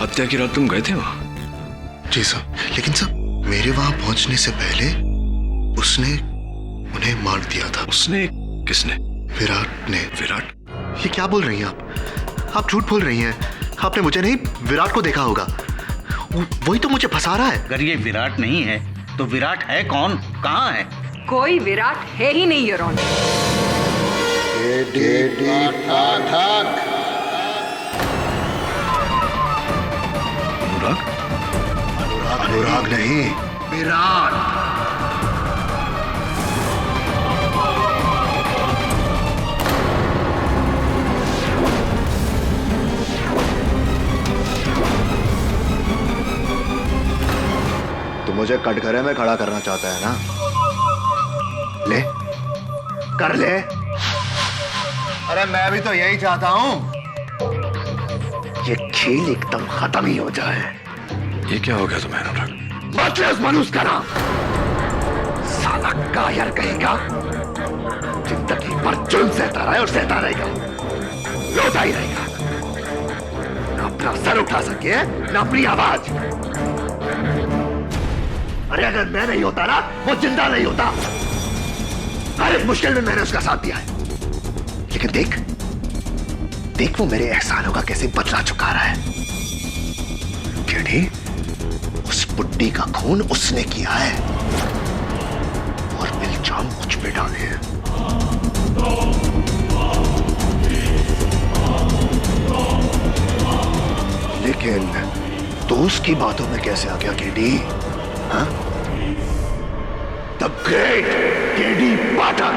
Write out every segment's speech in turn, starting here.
हत्या की रात तुम गए थे वहां? जी सर, लेकिन सर मेरे वहां पहुंचने से पहले उसने उन्हें मार दिया था। उसने? किसने? विराट ने। विराट? ये क्या बोल रही हैं आप झूठ बोल रही हैं। आपने मुझे नहीं, विराट को देखा होगा। वही तो मुझे फंसा रहा है। अगर ये विराट नहीं है तो विराट है कौन? कहाँ है? कोई विराट है ही नहीं योर ऑनर। अनुराग? अनुराग नहीं, विराट। तो मुझे कटघरे में खड़ा करना चाहता है ना? ले, कर ले। अरे मैं भी तो यही चाहता हूं, ये खेल एकदम खत्म ही हो जाए। ये क्या हो गया तुम्हें अनुराग? बदले मनुष्य का नाम। साला कायर कहेगा, जिंदगी भर जुल्म सहता रहा है और सहता रहेगा, रोता ही रहेगा। ना अपना सर उठा सके, ना अपनी आवाज। अरे अगर मैं नहीं होता ना, वो जिंदा नहीं होता। हर एक मुश्किल में मैंने उसका साथ दिया है। लेकिन देख देख, वो मेरे एहसानों का कैसे बदला चुका रहा है। केडी, उस बुड्ढी का खून उसने किया है और इल्जाम मुझ पे डाले हैं। लेकिन तो उसकी बातों में कैसे आ गया केडी? हाँ? द ग्रेट केडी पाठक।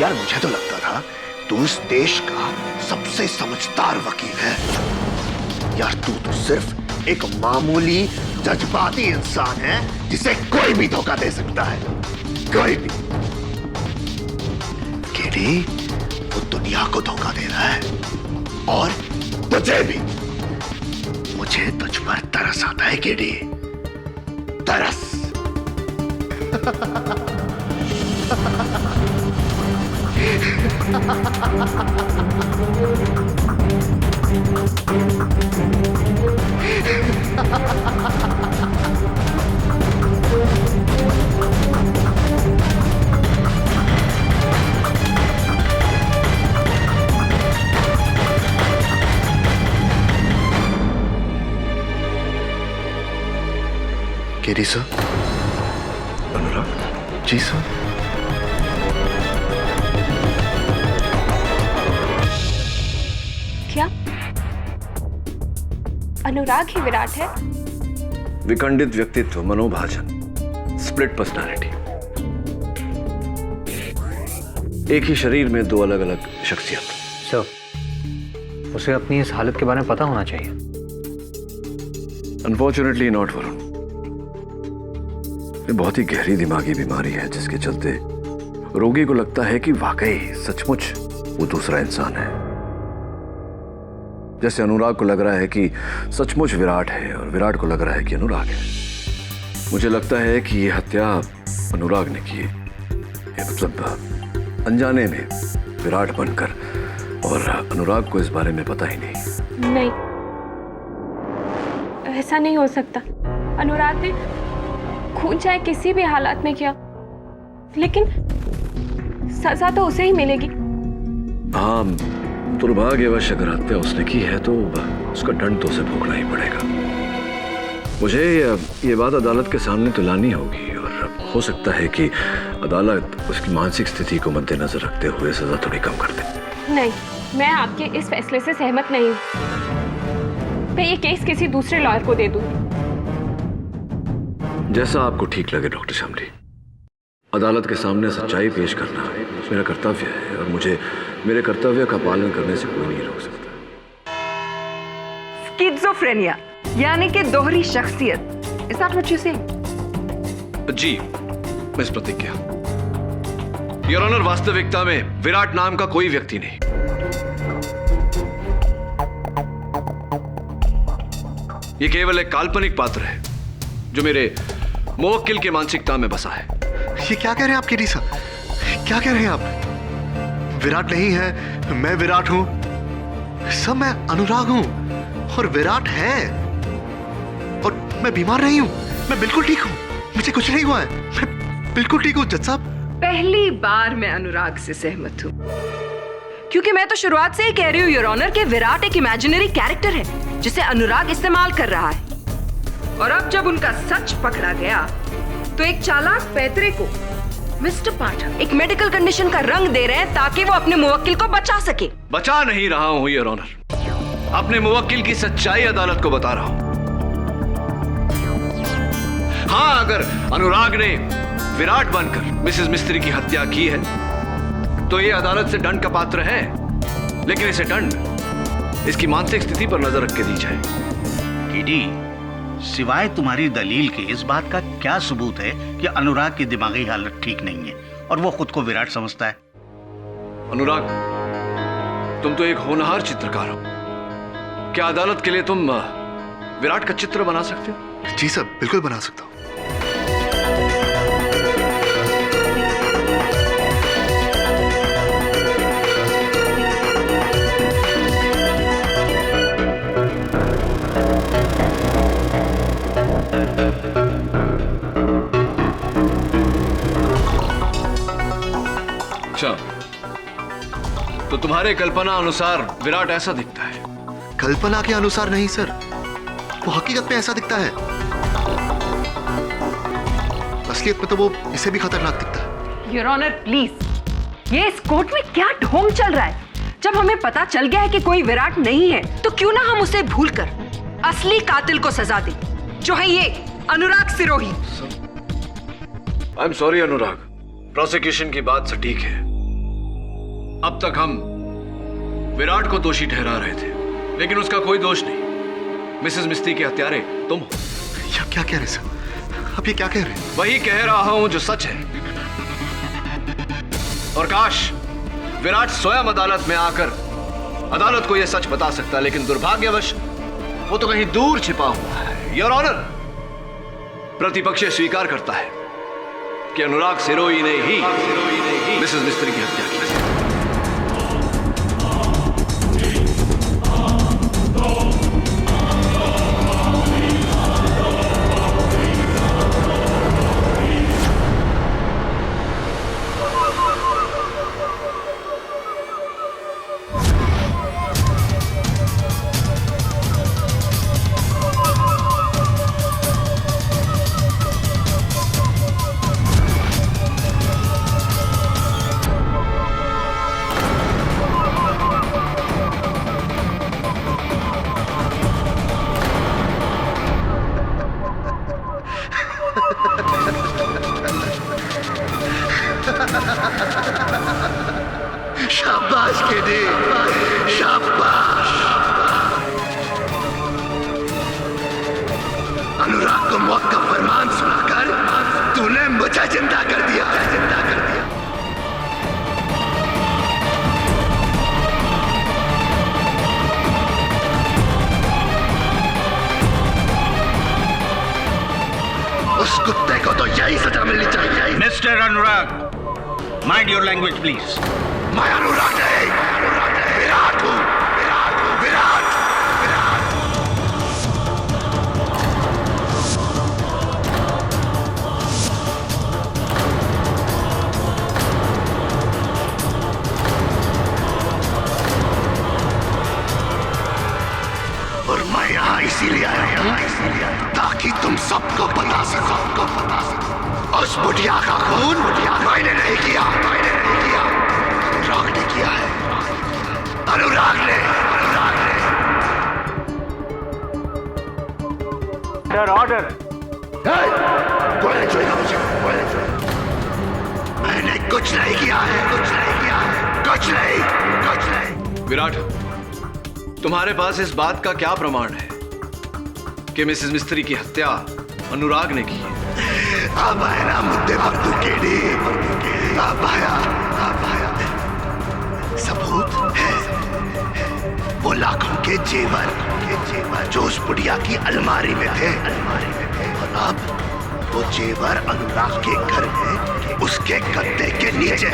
यार मुझे तो लगता था तू इस देश का सबसे समझदार वकील है। यार तू तो सिर्फ एक मामूली जज्बाती इंसान है जिसे कोई भी धोखा दे सकता है, कोई भी। केडी, वो दुनिया को धोखा दे रहा है और तुझे भी। मुझे तुझ पर तरस आता है केडी, तरस। KD sir. अनुराग? जी सर। क्या अनुराग ही विराट है? विखंडित व्यक्तित्व, मनोभाजन, स्प्लिट पर्सनालिटी। एक ही शरीर में दो अलग अलग शख्सियत। सर, उसे अपनी इस हालत के बारे में पता होना चाहिए। Unfortunately not Varun. ये बहुत ही गहरी दिमागी बीमारी है जिसके चलते रोगी को लगता है कि वाकई सचमुच वो दूसरा इंसान है। जैसे अनुराग को लग रहा है कि सचमुच विराट है और विराट को लग रहा है कि अनुराग है। मुझे लगता है कि ये हत्या अनुराग ने की है, मतलब अनजाने में विराट बनकर, और अनुराग को इस बारे में पता ही नहीं। नहीं, ऐसा नहीं हो सकता। अनुराग ने खून चाहे किसी भी हालात में किया, लेकिन सजा तो उसे ही मिलेगी। हाँ, दुर्भाग्यवश अगर हत्या उसने की है तो उसका दंड तो उसे भोगना ही पड़ेगा। मुझे ये बात अदालत के सामने तो लानी होगी और हो सकता है कि अदालत उसकी मानसिक स्थिति को मद्देनजर रखते हुए सजा थोड़ी कम कर दे। नहीं, मैं आपके इस फैसले से सहमत नहीं हूँ। मैं ये केस किसी दूसरे लॉयर को दे दूंगी। जैसा आपको ठीक लगे डॉक्टर शामली। अदालत के सामने सच्चाई पेश करना मेरा कर्तव्य है और मुझे मेरे कर्तव्य का पालन करने से कोई नहीं रोक सकता। स्किज़ोफ्रेनिया यानी कि दोहरी शख्सियत। Is that what you say? जी, मिस प्रतिज्ञा। योर ऑनर, वास्तविकता में विराट नाम का कोई व्यक्ति नहीं। ये केवल एक काल्पनिक पात्र है जो मेरे मुवक्किल की मानसिकता में बसा है। ये क्या कह रहे हैं आप केडी साहब? क्या कह रहे हैं आप? विराट नहीं है, मैं विराट हूं। सब मैं अनुराग हूं और विराट है, और मैं बीमार नहीं हूं, मैं बिल्कुल ठीक हूं, मुझे कुछ नहीं हुआ है, मैं बिल्कुल ठीक हूं जज साहब। पहली बार मैं अनुराग से सहमत हूँ, क्योंकि मैं तो शुरुआत से ही कह रही हूँ योर ऑनर कि विराट एक इमेजिनरी कैरेक्टर है जिसे अनुराग इस्तेमाल कर रहा है। और अब जब उनका सच पकड़ा गया तो एक चालाक पैतरे को मिस्टर पाठक एक मेडिकल कंडीशन का रंग दे रहे हैं ताकि वो अपने मुवक्किल को बचा सके। बचा नहीं रहा हूं योर ऑनर, अपने मुवक्किल की सच्चाई अदालत को बता रहा हूं। हाँ, अगर अनुराग ने विराट बनकर मिसेस मिस्त्री की हत्या की है तो ये अदालत से दंड का पात्र है, लेकिन इसे दंड इसकी मानसिक स्थिति पर नजर रख के दी जाए। केडी, सिवाय तुम्हारी दलील के इस बात का क्या सबूत है कि अनुराग की दिमागी हालत ठीक नहीं है और वो खुद को विराट समझता है? अनुराग, तुम तो एक होनहार चित्रकार हो, क्या अदालत के लिए तुम विराट का चित्र बना सकते हो? जी सर, बिल्कुल बना सकता हूं। अच्छा, तो तुम्हारे कल्पना अनुसार विराट ऐसा दिखता है? कल्पना के अनुसार नहीं सर, वो हकीकत में ऐसा दिखता है। असलियत में तो वो इसे भी खतरनाक दिखता है। योर ऑनर प्लीज, ये इस कोर्ट में क्या ढोंग चल रहा है? जब हमें पता चल गया है कि कोई विराट नहीं है तो क्यों ना हम उसे भूलकर असली कातिल को सजा दें, जो है ये Anurag Sirohi. I am sorry Anurag, prosecution की बात सटीक है। अब तक हम विराट को दोषी ठहरा रहे थे, लेकिन उसका कोई दोष नहीं। मिसेस मिस्त्री के हत्यारे तुम हो। क्या कह रहे सर? आप ये क्या कह रहे हैं? वही कह रहा हूं जो सच है। और काश विराट स्वयं अदालत में आकर अदालत को यह सच बता सकता, लेकिन दुर्भाग्यवश वो तो कहीं दूर छिपा हुआ है। योर ऑनर, प्रतिपक्ष स्वीकार करता है कि अनुराग सिरोही ने ही मिसेस मिस्त्री की हत्या की। शाबाश केडी, शाबाश। अनुराग को मौत का फरमान सुनाकर तूने मुझे जिंदा कर दिया, जिंदा कर दिया। उस कुत्ते को तो यही सजा मिलनी चाहिए। Mister Anurag, mind your language please. मैं अनुराग नहीं, विराट हूं, विराट। और मैं यहाँ इसीलिए आया हूँ ताकि तुम सबको बता सको, उस बुढ़िया का खून मैंने नहीं किया, अनुराग ने किया है, अनुराग ने। ऑर्डर। बोलने चाहिए मुझे, बोलने चाहिए। मैंने कुछ नहीं किया है, कुछ नहीं। विराट, तुम्हारे पास इस बात का क्या प्रमाण है कि मिसेस मिस्त्री की हत्या अनुराग ने की है? अब आया ना मुद्दे पर तू केडी, अब आया। सबूत है वो लाखों के जेवर जो उस बुढ़िया की अलमारी में थे, और अब वो जेवर अनुराग के घर में उसके गद्दे के नीचे।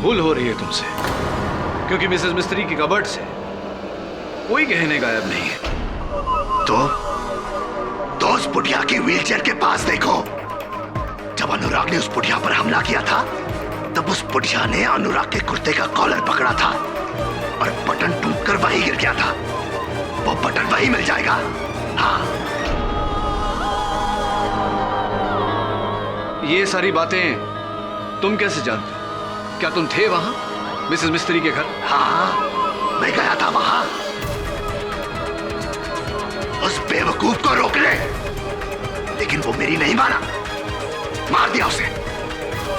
भूल हो रही है तुमसे, क्योंकि मिसेस मिस्त्री की कबर्ड से कोई गहने गायब नहीं है। तो उस बुढ़िया की व्हीलचेयर के पास देखो। जब अनुराग ने उस बुढ़िया पर हमला किया था, तब उस बुढ़िया ने अनुराग के कुर्ते का कॉलर पकड़ा था और बटन टूटकर वहीं गिर गया था। वो बटन वहीं मिल जाएगा। हाँ, ये सारी बातें तुम कैसे जानते हो? क्या तुम थे वहां मिसेस मिस्त्री के घर? हाँ, मैं गया था वहां उस बेवकूफ को रोकने, लेकिन वो मेरी नहीं माना। मार दिया उसे,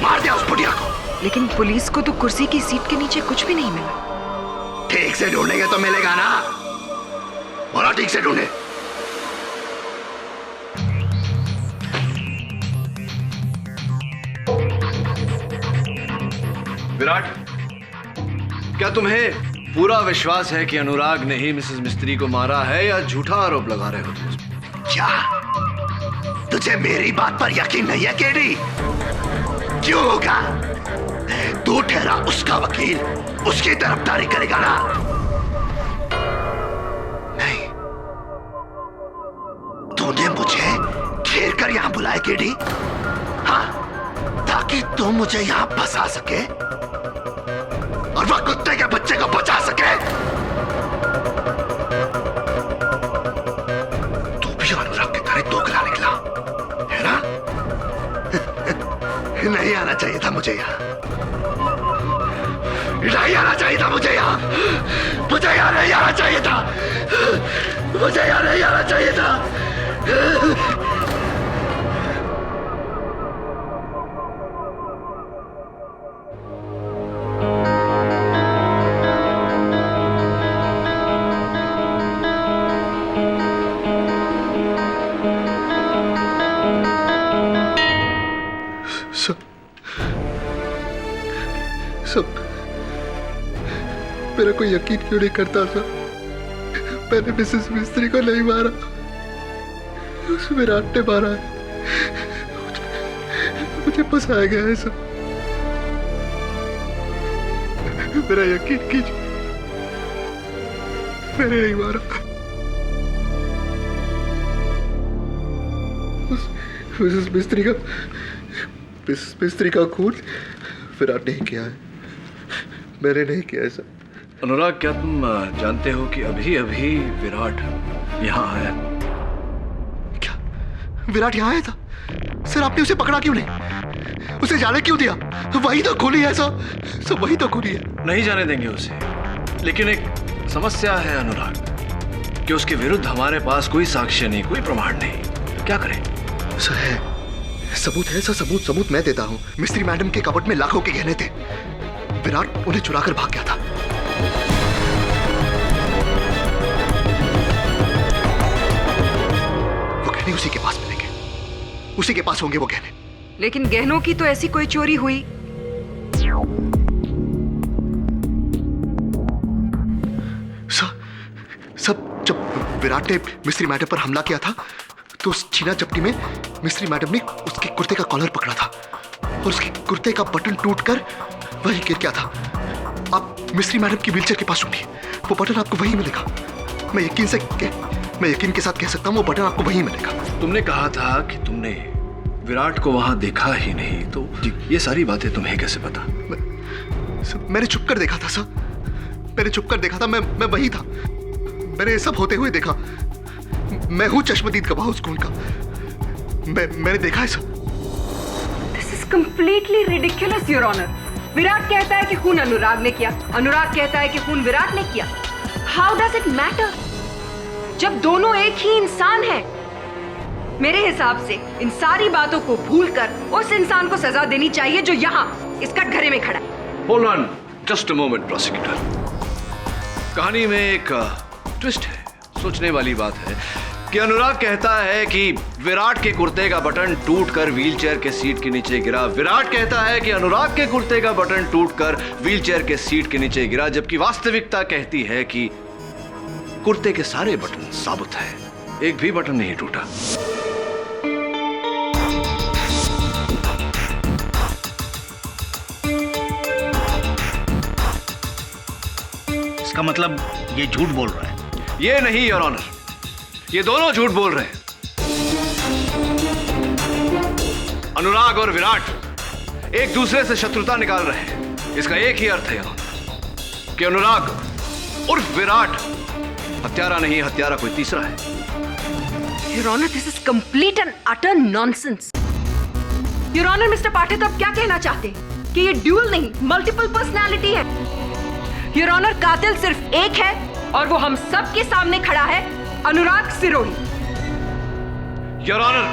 मार दिया उस बुढ़िया को। लेकिन पुलिस को तो कुर्सी की सीट के नीचे कुछ भी नहीं मिला। ठीक से ढूंढेंगे तो मिलेगा ना। बोला ठीक से ढूंढे। विराट, क्या तुम्हें पूरा विश्वास है कि अनुराग ने ही मिसेस मिस्त्री को मारा है, या झूठा आरोप लगा रहे हो तुम? क्या तुझे मेरी बात पर यकीन नहीं है केडी? क्यों होगा? तू ठहरा उसका वकील, उसकी तरफदारी करेगा ना? नहीं, तूने मुझे घेर कर यहां बुलाया केडी, हाँ, ताकि तू मुझे यहां फंसा सके और वह कुत्ते के बच्चे को बचा सके। तू भी अनुराग की तरह दोगला निकला है ना? नहीं आना चाहिए था मुझे यहाँ, नहीं आना चाहिए था मुझे यहाँ, मुझे यहाँ नहीं आना चाहिए था, मुझे यहाँ नहीं आना चाहिए था। सब मेरा कोई यकीन क्यों नहीं करता था? मैंने मिसेस मिस्त्री को नहीं मारा, उस विराट ने मारा है। मुझे फंसाया गया है सब। मेरा यकीन कीजिए, मैंने नहीं मारा। मिसेस मिस्त्री का खून विराट नहीं किया है, मैंने नहीं किया ऐसा। अनुराग, क्या तुम जानते हो कि अभी अभी विराट यहाँ आया? क्या विराट यहाँ आया था? सर, आपने उसे पकड़ा क्यों नहीं? उसे जाने क्यों दिया? वही तो खूनी है सब वही तो खूनी है। नहीं जाने देंगे उसे, लेकिन एक समस्या है अनुराग, कि उसके विरुद्ध हमारे पास कोई साक्ष्य नहीं, कोई प्रमाण नहीं। क्या करें? सर, है सबूत है सर, सबूत मैं देता हूँ। मिस्त्री मैडम के कबर्ड में लाखों के गहने थे, विराट उन्हें चुराकर भाग गया था। वो गहने उसी के पास मिलेंगे, उसी के पास होंगे वो गहने। लेकिन गहनों की तो ऐसी कोई चोरी हुई? सब जब विराट ने मिस्त्री मैडम पर हमला किया था, तो उस छीना चपटी में मिस्त्री मैडम ने उसके कुर्ते का कॉलर पकड़ा था और उसके कुर्ते का बटन टूटकर वहीं गिर गया था। आप मिस्त्री मैडम की व्हीलचेयर के पास सुनिए, वो बटन आपको वहीं मिलेगा। मैं यकीन के साथ कह सकता हूँ, वो बटन आपको वहीं मिलेगा। तुमने कहा था कि तुमने विराट को वहां देखा ही नहीं, तो ये सारी बातें तुम्हें कैसे पता? मैंने छुप कर देखा था सर, मैंने छुप कर देखा था। मैं वही था, मैंने सब होते हुए देखा। मैं हूं चश्मदीद गवाह उस खून का। मैंने देखा है sir. This is completely ridiculous your honour. Virat कहता है कि खून अनुराग ने किया, अनुराग कहता है कि खून विराट ने किया। हाउ डज इट मैटर जब दोनों एक ही इंसान हैं? मेरे हिसाब से इन सारी बातों को भूलकर उस इंसान को सजा देनी चाहिए जो यहाँ इस कटघरे में खड़ा है। Hold on just a moment prosecutor. कहानी में एक ट्विस्ट है, सोचने वाली बात है कि अनुराग कहता है कि विराट के कुर्ते का बटन टूटकर व्हीलचेयर के सीट के नीचे गिरा। विराट कहता है कि अनुराग के कुर्ते का बटन टूटकर व्हीलचेयर के सीट के नीचे गिरा, जबकि वास्तविकता कहती है कि कुर्ते के सारे बटन साबुत है, एक भी बटन नहीं टूटा। इसका मतलब ये झूठ बोल रहा है। ये नहीं योर ऑनर, ये दोनों झूठ बोल रहे हैं। अनुराग और विराट एक दूसरे से शत्रुता निकाल रहे हैं। इसका एक ही अर्थ है योर ऑनर कि अनुराग उर्फ विराट हत्यारा नहीं, हत्यारा कोई तीसरा है। Your Honor, this is complete and utter nonsense. Your Honor, Mr. पाठक अब क्या कहना चाहते हैं कि ये ड्यूअल नहीं, मल्टीपल पर्सनालिटी है। Your Honor, कातिल सिर्फ एक है और वो हम सब के सामने खड़ा है, अनुराग सिरोही। योर ऑनर,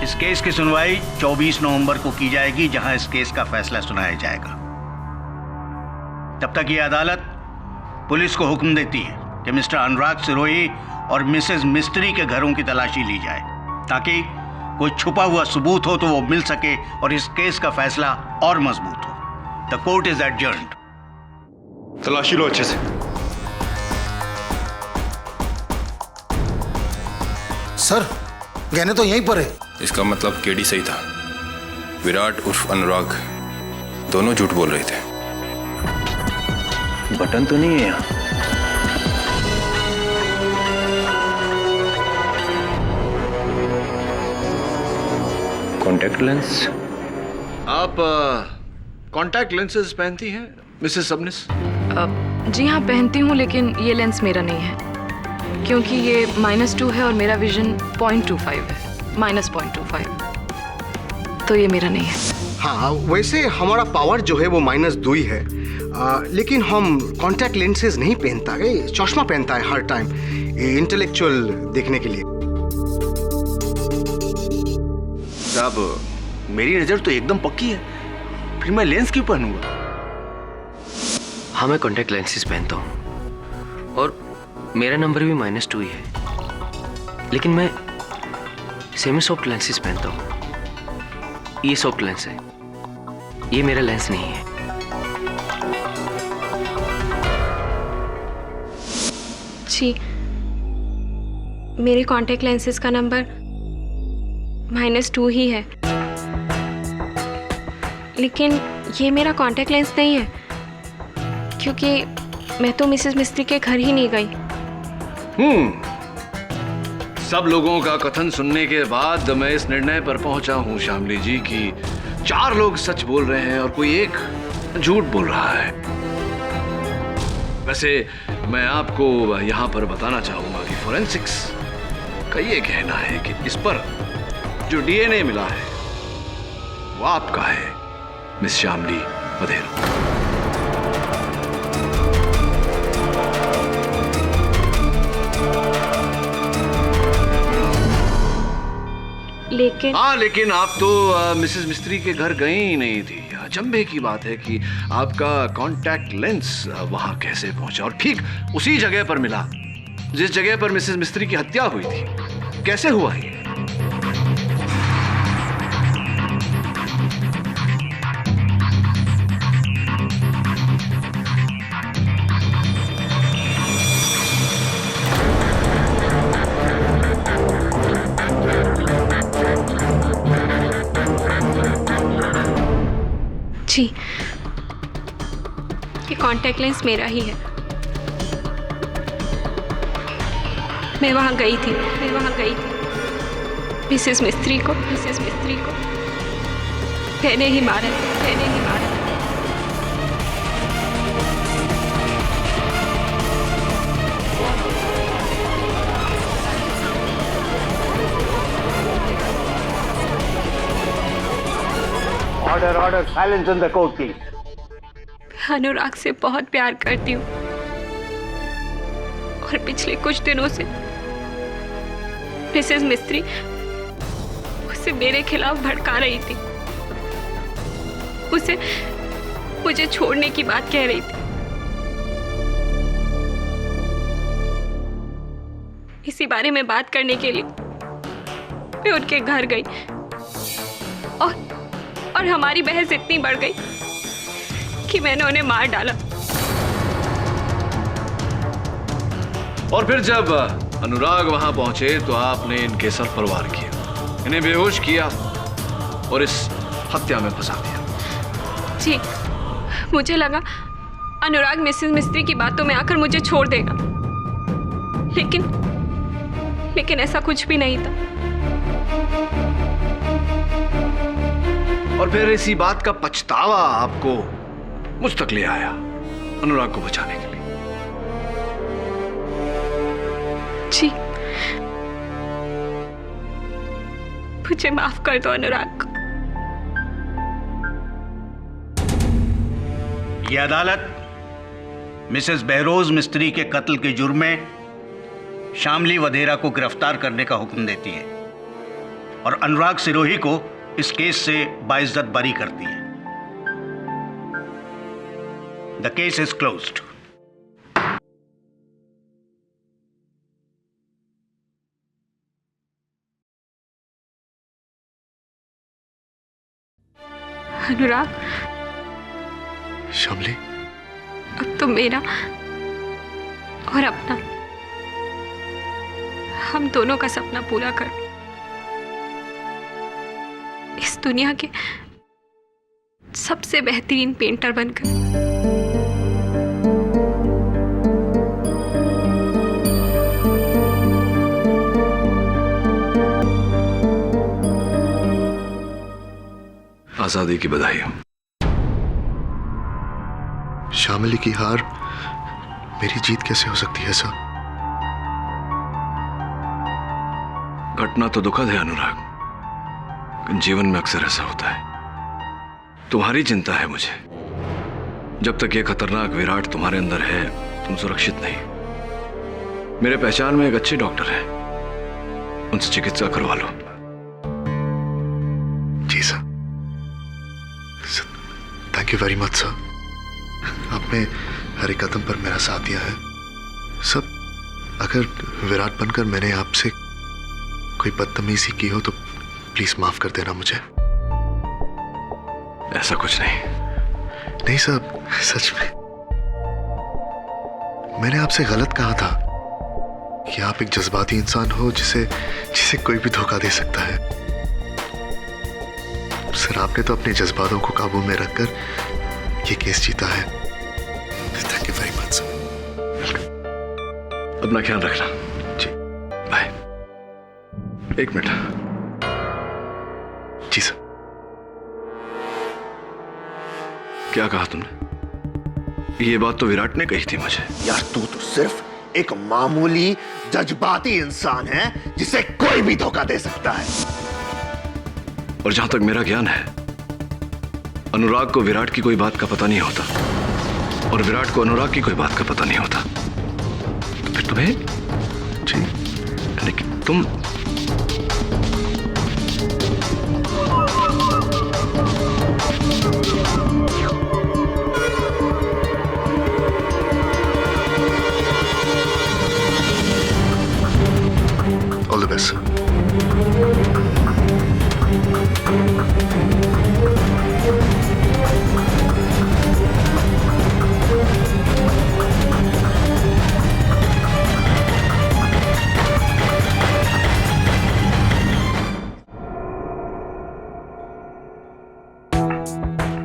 इस केस की सुनवाई 24 नवंबर को की जाएगी, जहां इस केस का फैसला सुनाया जाएगा। तब तक ये अदालत पुलिस को हुक्म देती है कि मिस्टर अनुराग सिरोही और मिसेस मिस्त्री के घरों की तलाशी ली जाए, ताकि कोई छुपा हुआ सबूत हो तो वो मिल सके और इस केस का फैसला और मजबूत हो। The court is adjourned. तलाशी लो अच्छे से। सर, गहने तो यहीं पर है। इसका मतलब केडी सही था। विराट उर्फ अनुराग दोनों झूठ बोल रहे थे। बटन तो नहीं है यहाँ। Contact lens. आप कॉन्टैक्ट लेंसेज पहनती हैं मिसेस सबनिस? जी हाँ, पहनती हूँ, लेकिन ये लेंस मेरा नहीं है क्योंकि ये -2 है और मेरा विजन 0.25 है, -0.25, तो ये मेरा नहीं है। हाँ, वैसे हमारा पावर जो है वो -2 ही है, लेकिन हम कॉन्टैक्ट लेंसेज नहीं पहनता है, चश्मा पहनता है हर टाइम, इंटेलेक्चुअल देखने के लिए। साहब, मेरी नजर तो एकदम पक्की है, फिर मैं लेंस क्यों पहनूंगा? हाँ, मैं कॉन्टैक्ट लेंसेज पहनता हूँ और मेरा नंबर भी -2 ही है, लेकिन मैं सेमी सॉफ्ट लेंसेज पहनता हूँ। ये सॉफ्ट लेंस है, ये मेरा लेंस नहीं है। जी, मेरे कॉन्टैक्ट लेंसेज का नंबर -2 ही है, लेकिन ये मेरा कॉन्टैक्ट लेंस नहीं है क्योंकि मैं तो मिसेस मिस्त्री के घर ही नहीं गई। सब लोगों का कथन सुनने के बाद मैं इस निर्णय पर पहुंचा हूं श्यामली जी कि 4 लोग सच बोल रहे हैं और कोई एक झूठ बोल रहा है। वैसे मैं आपको यहां पर बताना चाहूंगा कि फोरेंसिक्स का ये कहना है कि इस पर जो डीएनए मिला है वो आपका है, मिस श्यामली बधेरा। लेकिन आप तो मिसेस मिस्त्री के घर गई ही नहीं थी। अचंभे की बात है कि आपका कॉन्टैक्ट लेंस वहां कैसे पहुंचा और ठीक उसी जगह पर मिला जिस जगह पर मिसेस मिस्त्री की हत्या हुई थी। कैसे हुआ ये? जी, ये कॉन्टैक्ट लेंस मेरा ही है। मैं वहाँ गई थी मिसेस मिस्त्री को मैंने ही मारा। Order, silence in the court please. Anurag से बहुत प्यार करती हूँ और पिछले कुछ दिनों से मिसेस मिस्त्री उसे मेरे खिलाफ भड़का रही थी, उसे मुझे छोड़ने की बात कह रही थी। इसी बारे में बात करने के लिए मैं उनके घर गई और हमारी बहस इतनी बढ़ गई कि मैंने उन्हें मार डाला। और फिर जब अनुराग वहां पहुंचे तो आपने इनके सर पर वार किया, इन्हें बेहोश किया और इस हत्या में फंसा दिया। जी, मुझे लगा अनुराग मिसेस मिस्त्री की बातों में आकर मुझे छोड़ देगा, लेकिन ऐसा कुछ भी नहीं था। और फिर इसी बात का पछतावा आपको मुझ तक ले आया अनुराग को बचाने के लिए। जी, मुझे माफ कर दो अनुराग। यह अदालत मिसेस बहरोज मिस्त्री के कत्ल के जुर्म में शामली वधेरा को गिरफ्तार करने का हुक्म देती है और अनुराग सिरोही को इस केस से बाइज्जत बरी करती है। The case is closed. Anurag, Shamli, अब तो मेरा और अपना, हम दोनों का सपना पूरा कर इस दुनिया के सबसे बेहतरीन पेंटर बनकर। आजादी की बधाई हो। शामली की हार मेरी जीत कैसे हो सकती है सर? घटना तो दुखद है अनुराग, जीवन में अक्सर ऐसा होता है। तुम्हारी चिंता है मुझे। जब तक ये खतरनाक विराट तुम्हारे अंदर है, तुम सुरक्षित नहीं। मेरे पहचान में एक अच्छे डॉक्टर है, उनसे चिकित्सा करवा लो। जी sir, thank you very much sir. आपने हर एक कदम पर मेरा साथ दिया है। सब अगर विराट बनकर मैंने आपसे कोई बदतमीजी की हो तो प्लीज माफ कर देना मुझे। ऐसा कुछ नहीं साहब, सच में मैंने आपसे गलत कहा था कि आप एक जज्बाती इंसान हो जिसे कोई भी धोखा दे सकता है। सर, आपने तो अपने जज्बातों को काबू में रखकर ये केस जीता है। Thank you very much sir. अपना ख्याल रखना। जी, बाय। एक मिनट। जी सर। क्या कहा तुमने? ये बात तो विराट ने कही थी मुझे। यार, तू तो सिर्फ एक मामूली जज्बाती इंसान है जिसे कोई भी धोखा दे सकता है। और जहां तक मेरा ज्ञान है, अनुराग को विराट की कोई बात का पता नहीं होता और विराट को अनुराग की कोई बात का पता नहीं होता। तो फिर तुम्हें जी, लेकिन तुम ऑल द बेस्ट।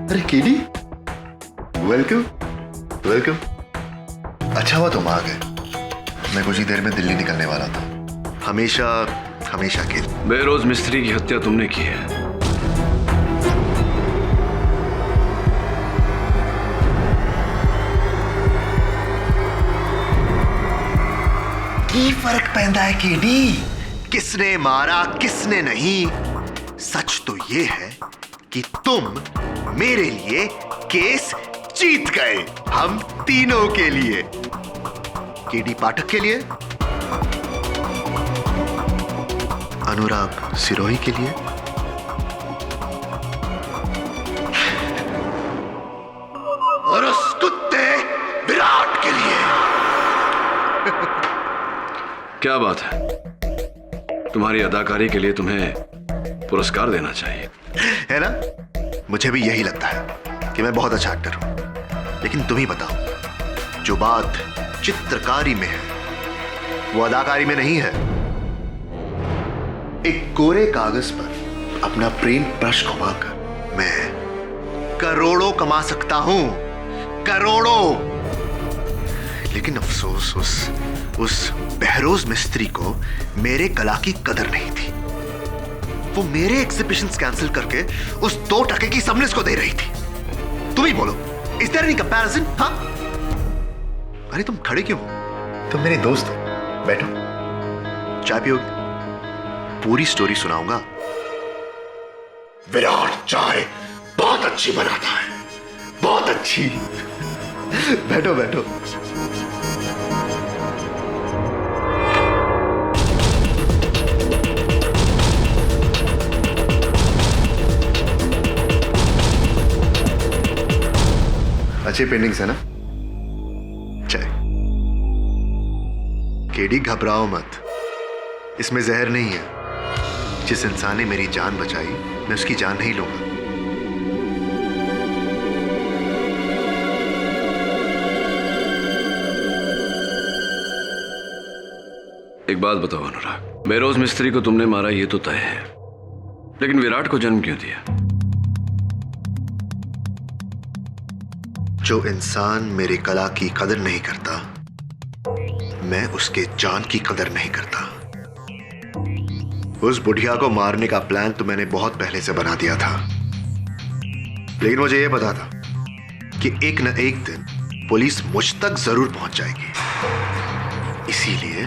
अरे केडी, वेलकम वेलकम। अच्छा हुआ तुम आ गए, मैं कुछ ही देर में दिल्ली निकलने वाला था। हमेशा हमेशा के लिए। बहरोज मिस्त्री की हत्या तुमने की है। की फर्क पैदा है केडी, किसने मारा किसने नहीं। सच तो ये है कि तुम मेरे लिए केस जीत गए, हम तीनों के लिए। केडी पाठक के लिए, अनुराग सिरोही के लिए, और उस कुत्ते विराट के लिए। क्या बात है, तुम्हारी अदाकारी के लिए तुम्हें पुरस्कार देना चाहिए, है ना? मुझे भी यही लगता है कि मैं बहुत अच्छा एक्टर हूं। लेकिन तुम ही बताओ, जो बात चित्रकारी में है वो अदाकारी में नहीं है। एक कोरे कागज पर अपना प्रेम ब्रश घुमाकर मैं करोड़ों कमा सकता हूं, करोड़ों। लेकिन अफसोस उस बहरोज मिस्त्री को मेरे कला की कदर नहीं थी। वो मेरे एग्जीबिशंस कैंसिल करके उस 2 टके की सबनेस को दे रही थी। तुम ही बोलो, इज देयर एनी कंपैरिजन? हाँ? अरे तुम खड़े क्यों हो? तुम मेरे दोस्त हो, बैठो, चाय पियोगे? पूरी स्टोरी सुनाऊंगा। विराट चाय बहुत अच्छी बनाता है, बहुत अच्छी। बैठो बैठो। अच्छी पेंटिंग्स है ना? चाय। केडी घबराओ मत, इसमें जहर नहीं है। जिस इंसान ने मेरी जान बचाई, मैं उसकी जान नहीं लूंगा। एक बात बताओ अनुराग, बहरोज मिस्त्री को तुमने मारा ये तो तय है, लेकिन विराट को जन्म क्यों दिया? जो इंसान मेरी कला की कदर नहीं करता, मैं उसके जान की कदर नहीं करता। उस बुढ़िया को मारने का प्लान तो मैंने बहुत पहले से बना दिया था, लेकिन मुझे यह पता था कि एक न एक दिन पुलिस मुझ तक जरूर पहुंच जाएगी। इसीलिए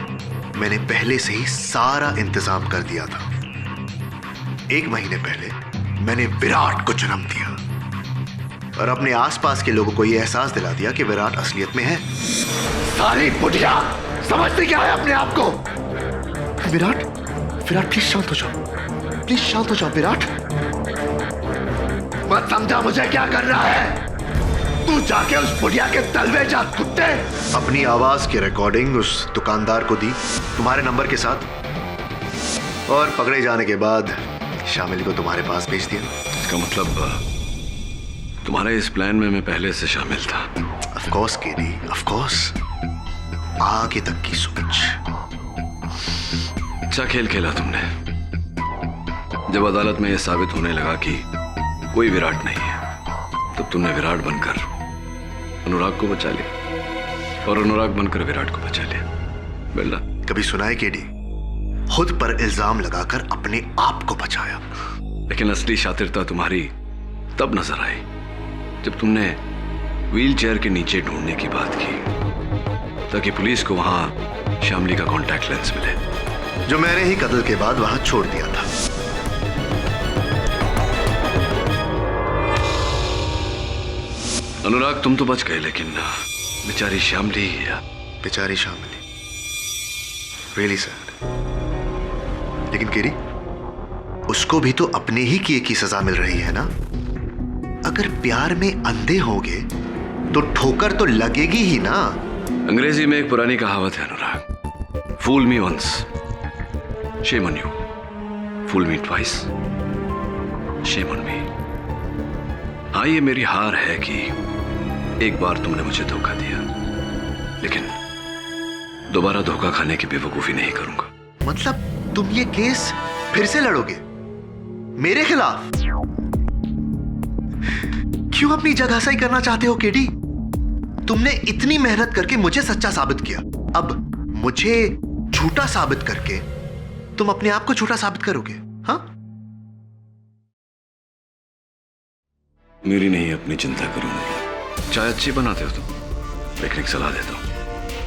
मैंने पहले से ही सारा इंतजाम कर दिया था। 1 महीने पहले मैंने विराट को जन्म दिया और अपने आसपास के लोगों को यह एहसास दिला दिया कि विराट असलियत में है। साली बुढ़िया, समझते क्या है अपने आप को? विराट, विराट प्लीज शांत हो जाओ, प्लीज शांत हो जाओ विराट। मत समझा मुझे क्या कर रहा है। तू जाके उस बुढ़िया के तलवे जा कुत्ते। अपनी आवाज की रिकॉर्डिंग उस दुकानदार को दी तुम्हारे नंबर के साथ, और पकड़े जाने के बाद शामिल को तुम्हारे पास भेज दिया। इसका मतलब तुम्हारे इस प्लान में मैं पहले से शामिल था। Of course KD, of course. आगे तक की सोच। अच्छा खेल खेला तुमने। जब अदालत में यह साबित होने लगा कि कोई विराट नहीं है, तब तुमने विराट बनकर अनुराग को बचा लिया और अनुराग बनकर विराट को बचा लिया। बेल्ला, कभी सुना है केडी? खुद पर इल्जाम लगाकर अपने आप को बचाया। लेकिन असली शातिरता तुम्हारी तब नजर आई जब तुमने व्हील चेयर के नीचे ढूंढने की बात की ताकि पुलिस को वहां शामली का कॉन्टैक्ट लेंस मिले, जो मैंने ही कत्ल के बाद वहां छोड़ दिया था। अनुराग तुम तो बच गए, लेकिन बेचारी शामली। बेचारी शामली, रियली सैड। लेकिन केरी, उसको भी तो अपने ही किए की सजा मिल रही है ना। अगर प्यार में अंधे होगे तो ठोकर तो लगेगी ही ना। अंग्रेजी में एक पुरानी कहावत है Anurag, fool me once, shame on you, fool me twice, shame on me. हाँ, ये मेरी हार है कि एक बार तुमने मुझे धोखा दिया, लेकिन दोबारा धोखा खाने की बेवकूफी नहीं करूंगा। मतलब तुम ये केस फिर से लड़ोगे मेरे खिलाफ? क्यों अपनी जगह सही करना चाहते हो केडी? तुमने इतनी मेहनत करके मुझे सच्चा साबित किया, अब मुझे झूठा साबित करके तुम अपने आप को झूठा साबित करोगे? हाँ? मेरी नहीं, अपनी चिंता करूंगा। चाय अच्छी बनाते हो तुम, लेकिन एक सलाह देता हूं,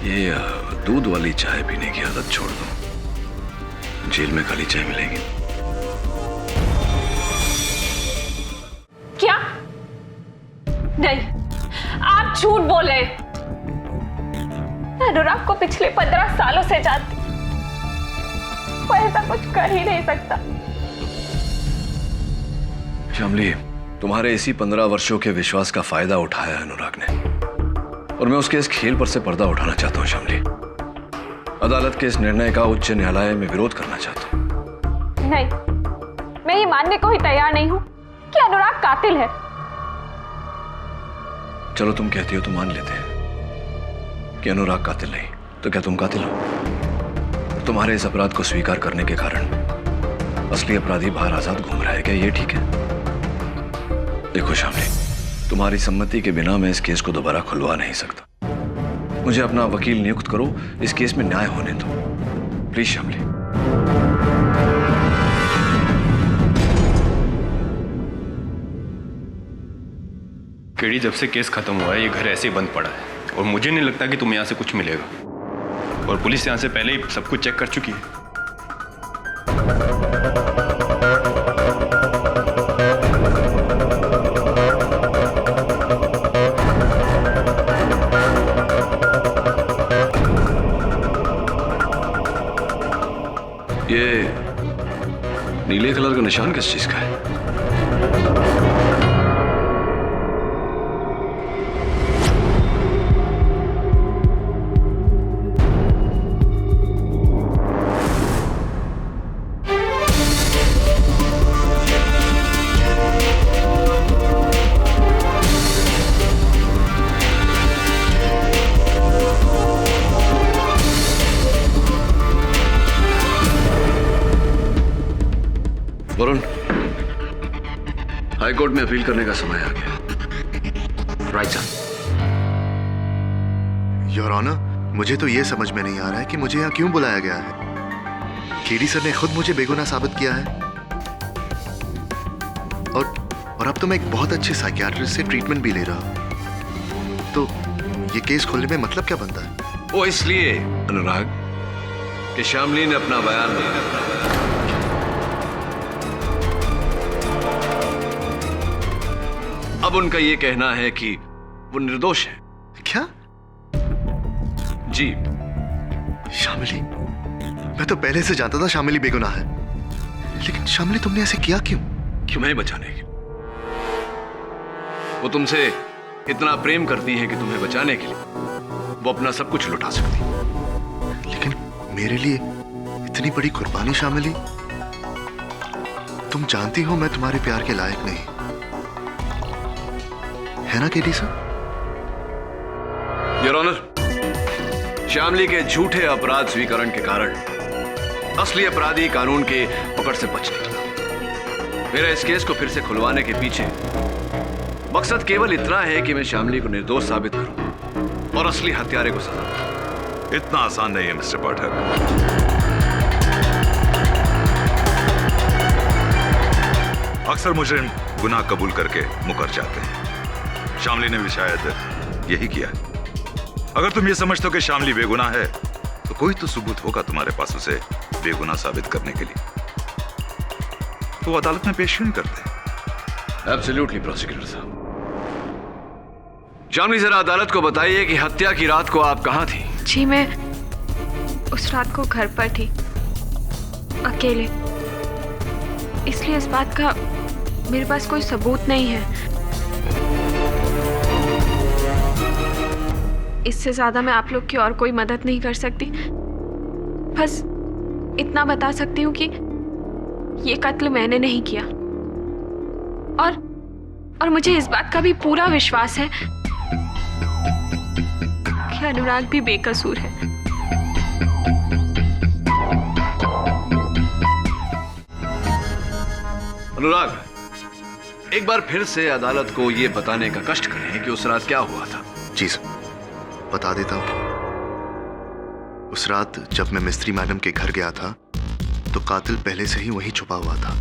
ये दूध वाली चाय पीने की आदत छोड़ दो। जेल में खाली चाय मिलेगी। क्या? नहीं, आप झूठ बोल रहे। अनुराग को पिछले 15 सालों से जानती, वो ऐसा कुछ कर ही नहीं सकता। शामली, तुम्हारे इसी 15 वर्षों के विश्वास का फायदा उठाया अनुराग ने, और मैं उसके इस खेल पर से पर्दा उठाना चाहता हूं। शामली, अदालत के इस निर्णय का उच्च न्यायालय में विरोध करना चाहता हूं। नहीं, मैं ये मानने को ही तैयार नहीं हूं कि अनुराग कातिल है। चलो तुम कहती हो तो मान लेते हैं कि अनुराग कातिल नहीं, तो क्या तुम कातिल हो? तुम्हारे इस अपराध को स्वीकार करने के कारण असली अपराधी बाहर आजाद घूम रहा है, क्या ये ठीक है? देखो शामली, तुम्हारी सम्मति के बिना मैं इस केस को दोबारा खुलवा नहीं सकता। मुझे अपना वकील नियुक्त करो, इस केस में न्याय होने दो, प्लीज शामली। केडी, जब से केस खत्म हुआ है ये घर ऐसे ही बंद पड़ा है और मुझे नहीं लगता कि तुम्हें यहाँ से कुछ मिलेगा। और पुलिस यहाँ से पहले ही सब कुछ चेक कर चुकी है। ये नीले कलर का निशान किस चीज का है? वरुण, हाईकोर्ट में अपील करने का समय आ गया। Right sir. योर ऑनर, मुझे तो यह समझ में नहीं आ रहा है कि मुझे यहाँ क्यों बुलाया गया है। केडी सर ने खुद मुझे बेगुनाह साबित किया है और अब तो मैं एक बहुत अच्छे साइकियाट्रिस्ट से ट्रीटमेंट भी ले रहा हूं। तो ये केस खोलने में मतलब क्या बनता है? वो इसलिए अनुराग कि शामली ने अपना बयान दिया। अब उनका यह कहना है कि वो निर्दोष है। क्या? जी। शामली, मैं तो पहले से जानता था शामली बेगुनाह है, लेकिन शामली तुमने ऐसे किया क्यों? क्यों? मैं बचाने के। वो तुमसे इतना प्रेम करती है कि तुम्हें बचाने के लिए वो अपना सब कुछ लुटा सकती है। लेकिन मेरे लिए इतनी बड़ी कुर्बानी शामली, तुम जानती हो मैं तुम्हारे प्यार के लायक नहीं, है ना KD sir? Your honour, Shamli के झूठे अपराध स्वीकरण के कारण असली अपराधी कानून के पकड़ से बच निकला। मेरा इस केस को फिर से खुलवाने के पीछे मकसद केवल इतना है कि मैं शामली को निर्दोष साबित करूं और असली हत्यारे को सजा दूं। इतना आसान नहीं है मिस्टर पाठक। अक्सर मुजरिम गुनाह कबूल करके मुकर जाते हैं। शामली ने भी शायद यही किया। अगर तुम ये समझते हो कि शामली बेगुनाह है तो कोई तो सबूत होगा तुम्हारे पास उसे बेगुनाह साबित करने के लिए, तो अदालत में पेश क्यों नहीं करते? एब्सोल्युटली प्रोसिक्यूटर साहब। शामली, जरा अदालत को बताइए कि हत्या की रात को आप कहां थी? जी, मैं उस रात को घर पर थी, अकेले। इसलिए इस बात का मेरे पास कोई सबूत नहीं है। इससे ज्यादा मैं आप लोग की और कोई मदद नहीं कर सकती। बस इतना बता सकती हूँ कि ये कत्ल मैंने नहीं किया, और मुझे इस बात का भी पूरा विश्वास है कि अनुराग भी बेकसूर है। अनुराग, एक बार फिर से अदालत को यह बताने का कष्ट करें कि उस रात क्या हुआ था। जी सर, बता देता हूं। उस रात जब मैं मिस्त्री मैडम के घर गया था तो कातिल पहले से ही वहीं छुपा हुआ था।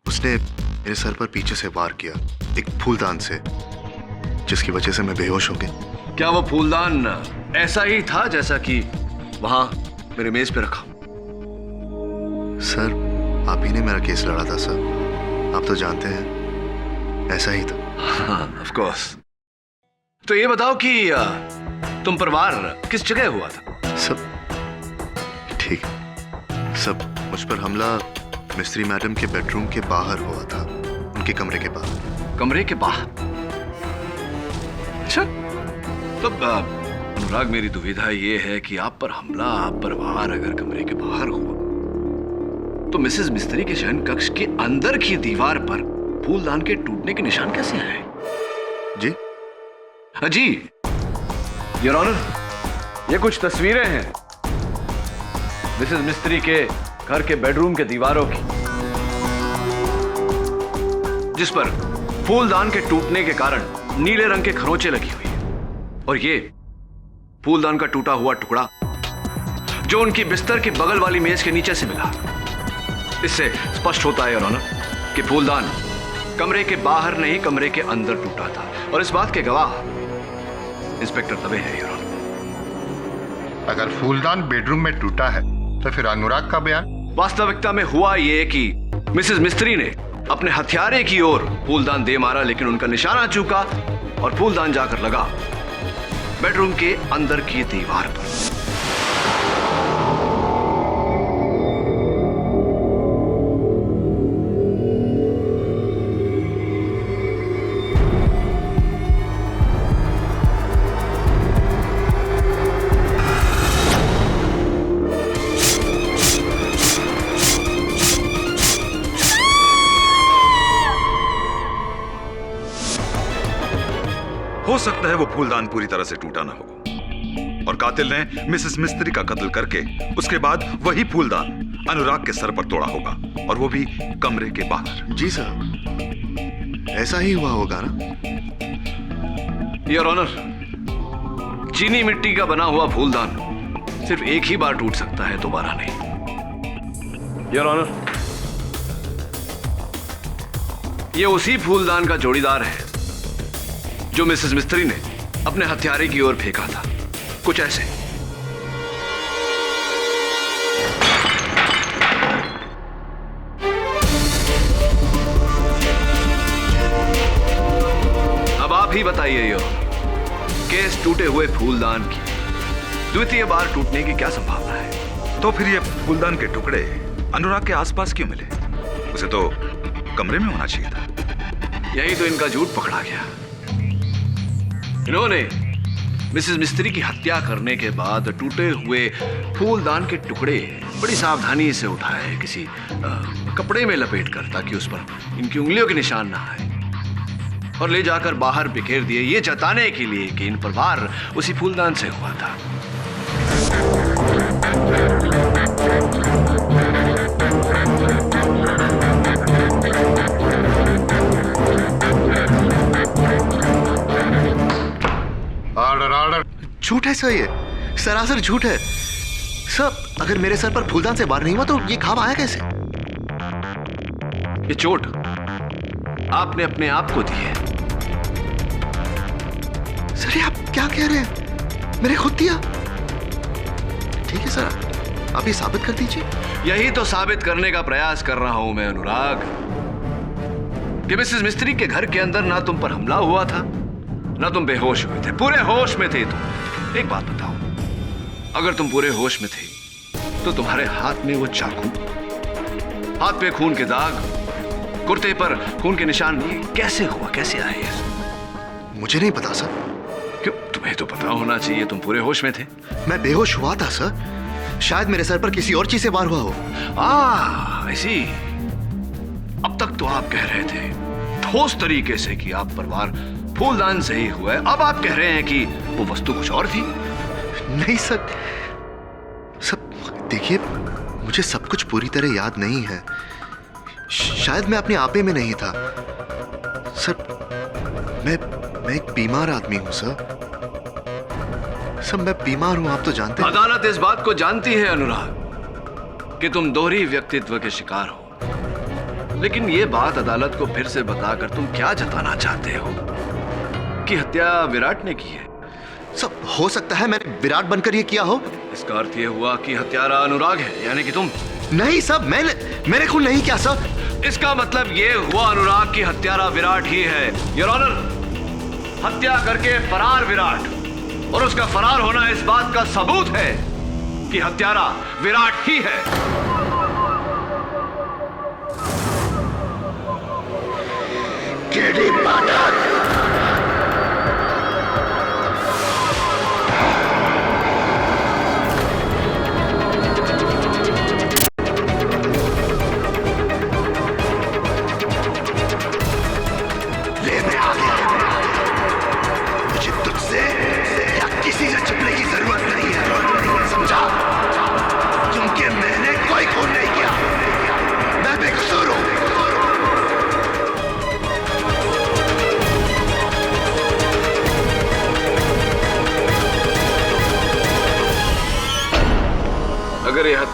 उसने मेरे सर पर पीछे से वार किया, एक फूलदान से, जिसकी वजह से मैं बेहोश हो गया। क्या वो फूलदान ऐसा ही था जैसा कि वहां मेरे मेज पे रखा? सर, आप ही ने मेरा केस लड़ा था सर, आप तो जानते हैं ऐसा ही था। हाँ, ऑफ कोर्स। तो ये बताओ कि तुम पर वार किस जगह हुआ था? सब ठीक है। सब मुझ पर हमला मिस्त्री मैडम के बेडरूम के बाहर हुआ था, उनके कमरे के बाहर। कमरे के बाहर? अच्छा, तब अनुराग, मेरी दुविधा ये है कि आप पर हमला, आप पर वार अगर कमरे के बाहर हुआ तो मिसेस मिस्त्री के शयन कक्ष के अंदर की दीवार पर फूलदान के टूटने के निशान कैसे आए? जी जी योर ऑनर, ये कुछ तस्वीरें हैं मिसेस मिस्त्री के घर के बेडरूम के दीवारों की। जिस पर फूलदान के टूटने के कारण नीले रंग के खरोंचे लगी हुई है। और ये फूलदान का टूटा हुआ टुकड़ा जो उनकी बिस्तर की बगल वाली मेज के नीचे से मिला। इससे स्पष्ट होता है योर ऑनर कि फूलदान कमरे के बाहर नहीं कमरे के अंदर टूटा था। और इस बात के गवाह इंस्पेक्टर दवे हैं योर ऑनर। अगर फूलदान बेडरूम में टूटा है तो फिर अनुराग का बयान? वास्तविकता में हुआ यह कि मिसेस मिस्त्री ने अपने हथियारे की ओर फूलदान दे मारा, लेकिन उनका निशाना चूका और फूलदान जाकर लगा बेडरूम के अंदर की दीवार पर। हो सकता है वो फूलदान पूरी तरह से टूटा ना हो और कातिल ने मिसेस मिस्त्री का कत्ल करके उसके बाद वही फूलदान अनुराग के सर पर तोड़ा होगा, और वो भी कमरे के बाहर। जी साहब, ऐसा ही हुआ होगा ना? योर ऑनर, चीनी मिट्टी का बना हुआ फूलदान सिर्फ एक ही बार टूट सकता है, दोबारा नहीं। योर ऑनर, ये उसी फूलदान का जोड़ीदार है जो मिसेस मिस्त्री ने अपने हथियारे की ओर फेंका था, कुछ ऐसे। अब आप ही बताइए योर ऑनर, केस टूटे हुए फूलदान की द्वितीय बार टूटने की क्या संभावना है? तो फिर ये फूलदान के टुकड़े अनुराग के आसपास क्यों मिले? उसे तो कमरे में होना चाहिए था। यही तो इनका झूठ पकड़ा गया। इन्होंने मिसेस मिस्त्री की हत्या करने के बाद टूटे हुए फूलदान के टुकड़े बड़ी सावधानी से उठाए, किसी कपड़े में लपेट कर, ताकि उस पर इनकी उंगलियों के निशान ना आए, और ले जाकर बाहर बिखेर दिए, ये जताने के लिए कि इन पर वार उसी फूलदान से हुआ था। झूठ है सर, ये सरासर झूठ है सर। अगर मेरे सर पर फूलदान से वार नहीं हुआ तो ये घाव आया कैसे? ये चोट आपने अपने आप को दी है। सर, ये आप क्या कह रहे हैं? मैंने खुद दिया। ठीक है सर, आप ये साबित कर दीजिए। यही तो साबित करने का प्रयास कर रहा हूं मैं अनुराग, कि मिसेस मिस्त्री के घर के अंदर ना तुम पर हमला हुआ था, ना तुम बेहोश हुए थे, पूरे होश में थे तुम। एक बात बताओ, अगर तुम पूरे होश में थे तो तुम्हारे हाथ में वो चाकू, हाथ पे खून के दाग, कुर्ते पर खून के निशान ये कैसे हुआ, कैसे आए? मुझे नहीं पता सर। क्यों? तुम्हें तो पता होना चाहिए, तुम पूरे होश में थे। मैं बेहोश हुआ था सर, शायद मेरे सर पर किसी और चीज से वार हुआ हो। ऐसी। अब तक तो आप कह रहे थे ठोस तरीके से कि आप पर वार फूलदान से ही हुआ है, अब आप कह रहे हैं कि वो वस्तु कुछ और थी। नहीं सर, सब देखिए, मुझे सब कुछ पूरी तरह याद नहीं है। शायद मैं अपने आपे में नहीं था सर। मैं एक बीमार आदमी हूं सर। मैं बीमार हूं, आप तो जानते हैं। अदालत इस बात को जानती है अनुराग कि तुम दोहरी व्यक्तित्व के शिकार हो, लेकिन ये बात अदालत को फिर से बताकर तुम क्या जताना चाहते हो कि हत्या विराट ने की है? सब हो सकता है मैंने विराट बनकर ये किया हो। इसका अर्थ ये हुआ कि हत्यारा अनुराग है, यानी कि तुम। नहीं सब, मैंने खून नहीं किया सर। इसका मतलब ये हुआ अनुराग की हत्यारा विराट ही है। योर ऑनर, हत्या करके फरार विराट, और उसका फरार होना इस बात का सबूत है कि हत्यारा विराट ही है। केडी पाठक,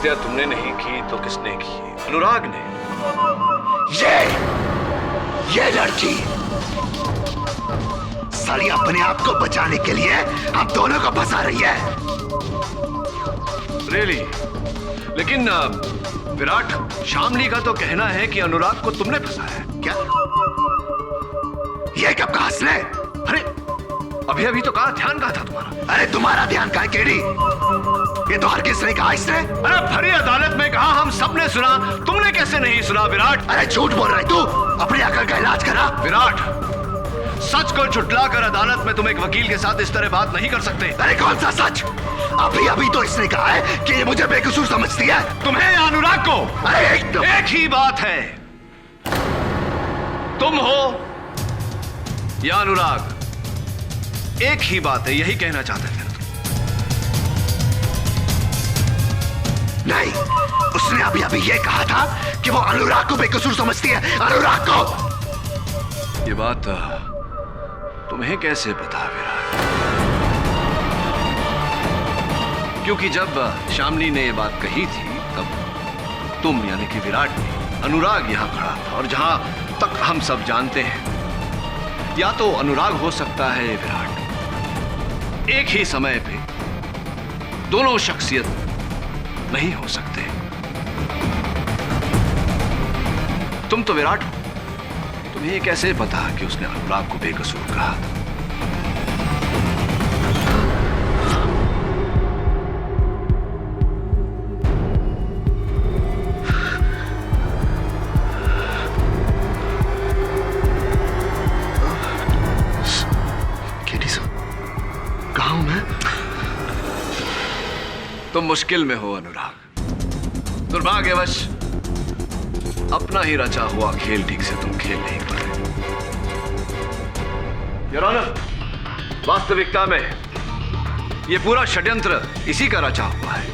हत्या तुमने नहीं की तो किसने की? अनुराग ने। ये लड़की साली अपने आप को बचाने के लिए हम दोनों को फंसा रही है। रियली? लेकिन विराट, शामली का तो कहना है कि अनुराग को तुमने फंसाया है। क्या? ये कब कहा इसने? अरे अभी अभी तो कहा, ध्यान कहा था तुम्हारा। अरे तुम्हारा ध्यान कहाँ है केडी? ये तो हर किसने कहा इसने? अरे भरी अदालत में कहा, हम सबने सुना, तुमने कैसे नहीं सुना विराट? अरे झूठ बोल रहे तू, अपनी अकल का इलाज करा। विराट, सच को झुटलाकर अदालत में तुम एक वकील के साथ इस तरह बात नहीं कर सकते। अरे कौन सा सच? अभी अभी तो इसने कहा है कि ये मुझे बेकसूर समझती है। तुम्हें या अनुराग को? अरे एक ही बात है, तुम हो या अनुराग, एक ही बात है, यही कहना चाहते थे। नहीं, उसने अभी अभी ये कहा था कि वो अनुराग को बेकसूर समझती है। अनुराग को। ये बात तुम्हें कैसे पता विराट? क्योंकि जब शामली ने ये बात कही थी तब तुम यानी कि विराट ने, अनुराग यहां खड़ा था, और जहां तक हम सब जानते हैं, या तो अनुराग हो सकता है विराट। एक ही समय पे दोनों शख्सियत नहीं हो सकते। तुम तो विराट हो, तुम्हें ये कैसे पता कि उसने अनुराग को बेकसूर कहा था? कहाँ हूं मैं? तुम मुश्किल में हो अनुराग। दुर्भाग्यवश अपना ही रचा हुआ खेल ठीक से तुम खेल नहीं पाए। योर ऑनर, वास्तविकता में ये पूरा षड्यंत्र इसी का रचा हुआ है।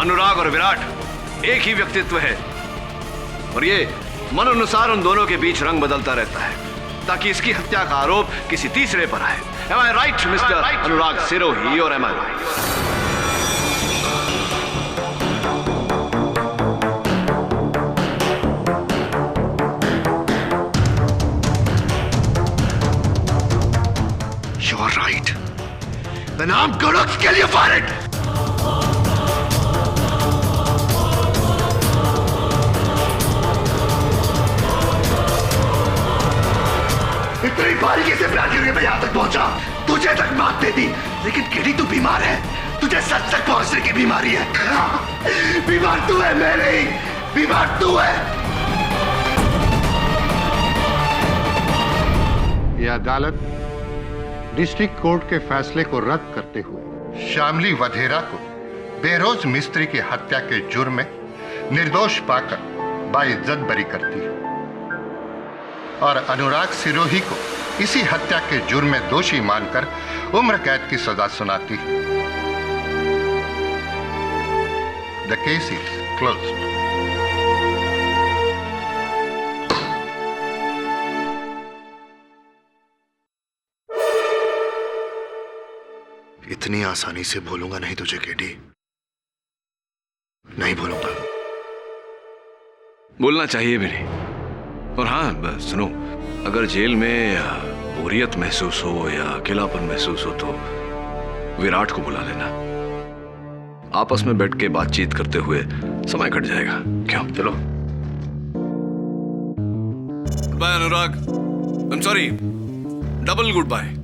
अनुराग और विराट एक ही व्यक्तित्व है, और ये मन अनुसार उन दोनों के बीच रंग बदलता रहता है ताकि इसकी हत्या का आरोप किसी तीसरे पर आए। Am I right, Mr. अनुराग सिरोही, और am I right? You're right. Then I'm gonna kill you for it. इतनी बारीकी से प्लान करके मैं यहां तक पहुंचा, तुझे तक मात दे दी, लेकिन केडी तू बीमार है। तुझे सच तक पहुंचने की बीमारी है। बीमार तू है, मैं नहीं। बीमार तू है। यह अदालत डिस्ट्रिक्ट कोर्ट के फैसले को रद्द करते हुए शामली वधेरा को बेरोज मिस्त्री की हत्या के जुर्म में निर्दोष पाकर बाइज्जत बरी करती है और अनुराग सिरोही को इसी हत्या के जुर्म में दोषी मानकर उम्र कैद की सजा सुनाती है। The case is closed. इतनी आसानी से भूलूंगा नहीं तुझे केडी, नहीं भूलूंगा। बोलना चाहिए भी नहीं। और हाँ सुनो, अगर जेल में बोरियत महसूस हो या अकेलापन महसूस हो तो विराट को बुला लेना। आपस में बैठ के बातचीत करते हुए समय कट जाएगा। क्यों? चलो। Bye Anurag. I am sorry, double good bye.